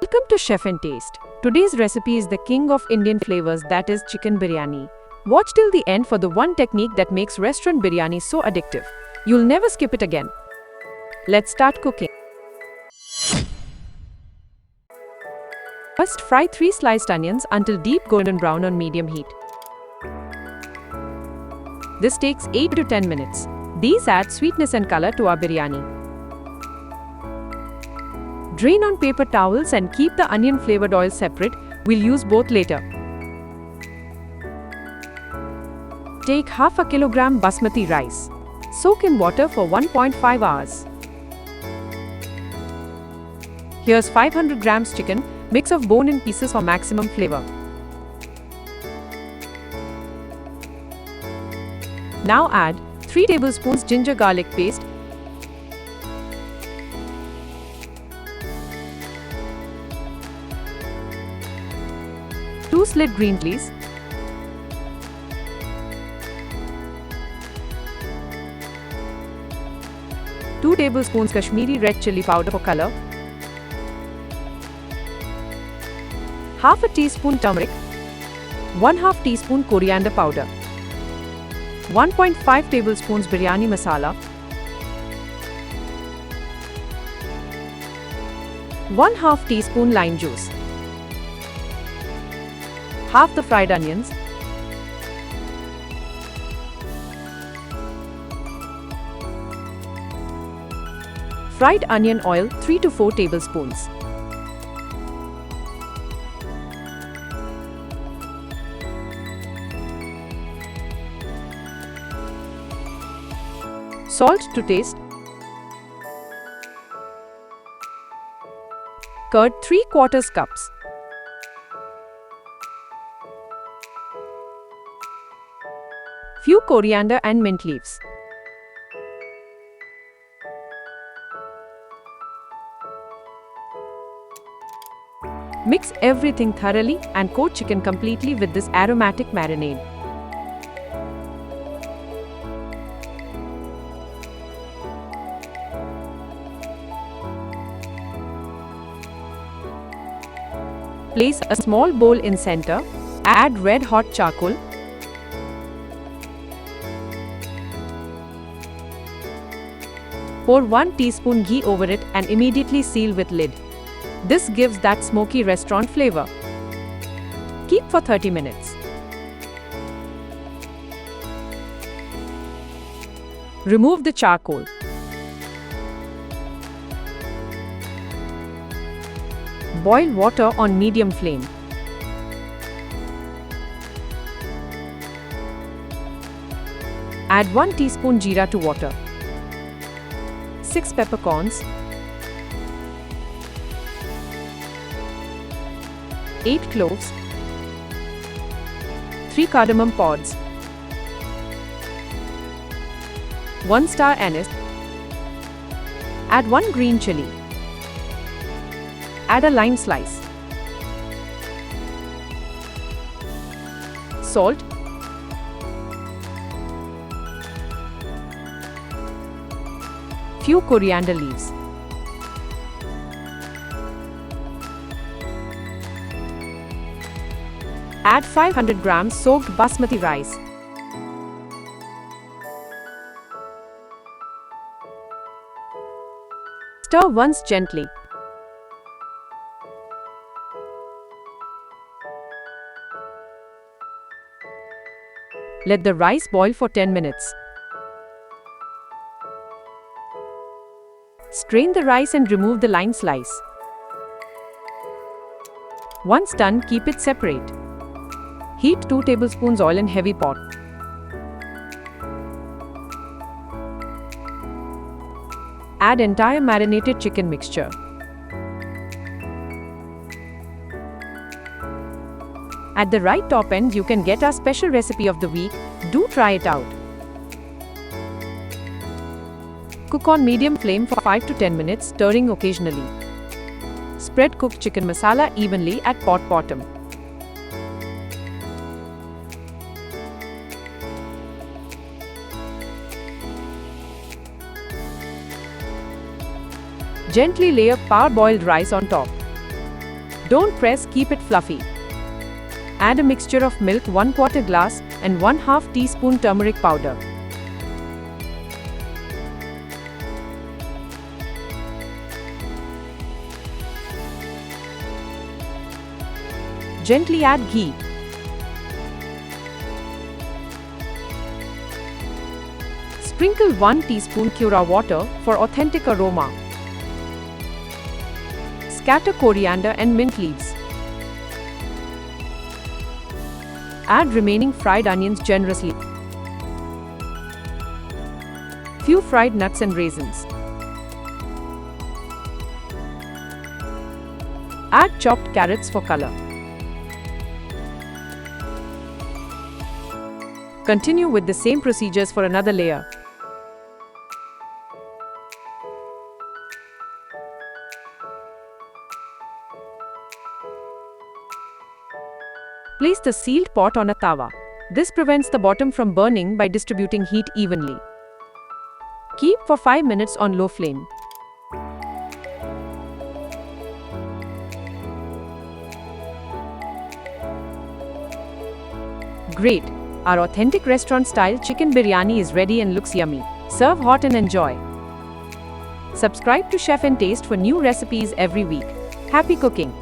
Welcome to Chef and Taste. Today's recipe is the king of Indian flavors, that is chicken biryani. Watch till the end for the one technique that makes restaurant biryani so addictive. You'll never skip it again. Let's start cooking. First, fry 3 sliced onions until deep golden brown on medium heat. This takes 8 to 10 minutes. These add sweetness and color to our biryani. Drain on paper towels and keep the onion flavored oil separate. We'll use both later. Take half a kilogram basmati rice. Soak in water for 1.5 hours. Here's 500 grams chicken. Mix of bone-in pieces for maximum flavor. Now add 3 tablespoons ginger garlic paste, 2 slit green chilies, 2 tablespoons Kashmiri red chili powder for color, half a teaspoon turmeric, 1/2 teaspoon coriander powder, 1.5 tablespoons biryani masala, 1/2 teaspoon lime juice, half the fried onions, fried onion oil 3 to 4 tablespoons, salt to taste, curd 3/4 cups, few coriander and mint leaves. Mix everything thoroughly and coat chicken completely with this aromatic marinade. Place a small bowl in center. Add red hot charcoal. Pour 1 teaspoon ghee over it and immediately seal with lid. This gives that smoky restaurant flavor. Keep for 30 minutes. Remove the charcoal. Boil water on medium flame. Add 1 teaspoon jeera to water, 6 peppercorns, 8 cloves, 3 cardamom pods, 1 star anise, add 1 green chili, add a lime slice, salt, few coriander leaves, add 500 grams soaked basmati rice, stir once gently. Let the rice boil for 10 minutes. Strain the rice and remove the lime slice. Once done, keep it separate. Heat 2 tablespoons oil in heavy pot. Add entire marinated chicken mixture. At the right top end, you can get our special recipe of the week. Do try it out. Cook on medium flame for 5 to 10 minutes, stirring occasionally. Spread cooked chicken masala evenly at pot bottom. Gently layer parboiled rice on top. Don't press, keep it fluffy. Add a mixture of milk 1/4 glass and 1/2 teaspoon turmeric powder. Gently add ghee. Sprinkle 1 teaspoon Cura water for authentic aroma. Scatter coriander and mint leaves. Add remaining fried onions generously. Few fried nuts and raisins. Add chopped carrots for color. Continue with the same procedures for another layer. Place the sealed pot on a tawa. This prevents the bottom from burning by distributing heat evenly. Keep for 5 minutes on low flame. Great! Our authentic restaurant-style chicken biryani is ready and looks yummy. Serve hot and enjoy. Subscribe to ChefNTaste for new recipes every week. Happy cooking!